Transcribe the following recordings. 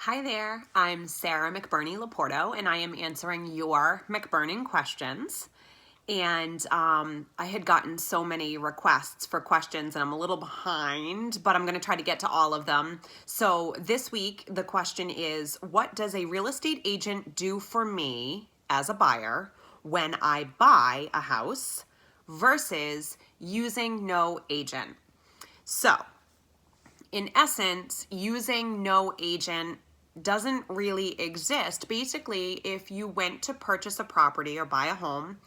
Hi there, I'm Sarah MacBurning Laporto, and I am answering your MacBurning questions. And I had gotten so many requests for questions, and I'm a little behind, but I'm going to try to get to all of them. So this week, the question is, what does a real estate agent do for me as a buyer when I buy a house versus using no agent? So, in essence, using no agent doesn't really exist. Basically, if you went to purchase a property or buy a home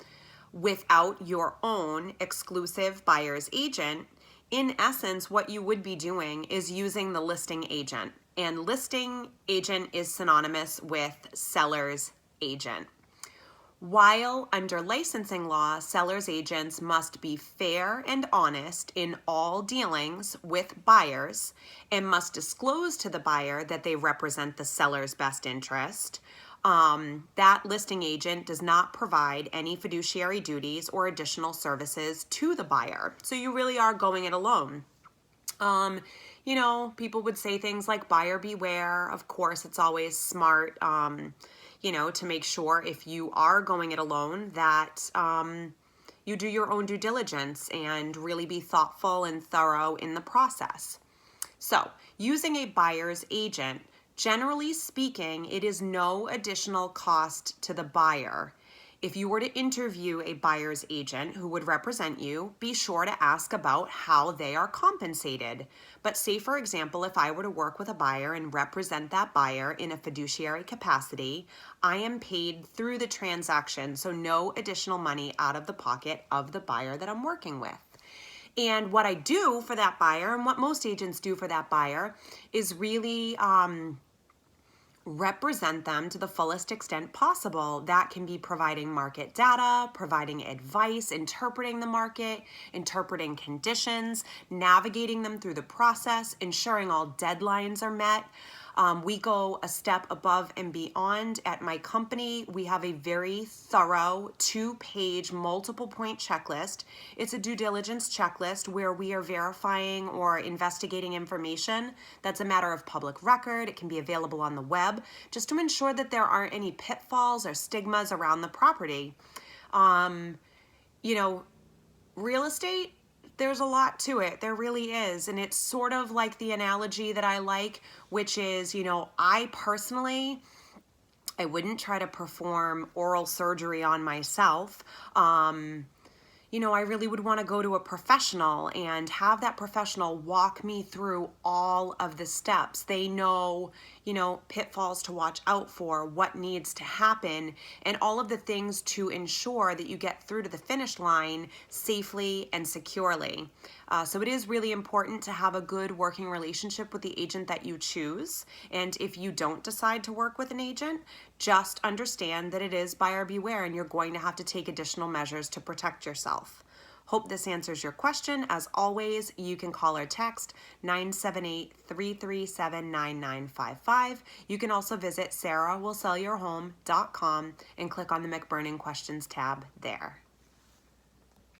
without your own exclusive buyer's agent, in essence, what you would be doing is using the listing agent. And listing agent is synonymous with seller's agent. While under licensing law, seller's agents must be fair and honest in all dealings with buyers and must disclose to the buyer that they represent the seller's best interest. That listing agent does not provide any fiduciary duties or additional services to the buyer. So you really are going it alone. People would say things like buyer beware. Of course, it's always smart, to make sure if you are going it alone that you do your own due diligence and really be thoughtful and thorough in the process. So, using a buyer's agent, generally speaking, it is no additional cost to the buyer. If you were to interview a buyer's agent who would represent you, be sure to ask about how they are compensated. But say, for example, if I were to work with a buyer and represent that buyer in a fiduciary capacity, I am paid through the transaction, so no additional money out of the pocket of the buyer that I'm working with. And what I do for that buyer, and what most agents do for that buyer, is really represent them to the fullest extent possible. That can be providing market data, providing advice, interpreting the market, interpreting conditions, navigating them through the process, ensuring all deadlines are met. We go a step above and beyond. At my company, we have a very thorough 2-page multiple point checklist. It's a due diligence checklist where we are verifying or investigating information that's a matter of public record. It can be available on the web just to ensure that there aren't any pitfalls or stigmas around the property. Real estate, there's a lot to it. There really is. And it's sort of like the analogy that I like, which is, I personally, I wouldn't try to perform oral surgery on myself. I really would want to go to a professional and have that professional walk me through all of the steps. They know, pitfalls to watch out for, what needs to happen, and all of the things to ensure that you get through to the finish line safely and securely. So it is really important to have a good working relationship with the agent that you choose. And if you don't decide to work with an agent, just understand that it is buyer beware and you're going to have to take additional measures to protect yourself. Hope this answers your question. As always, you can call or text 978-337-9955. You can also visit sarahwillsellyourhome.com and click on the MacBurning Questions tab there.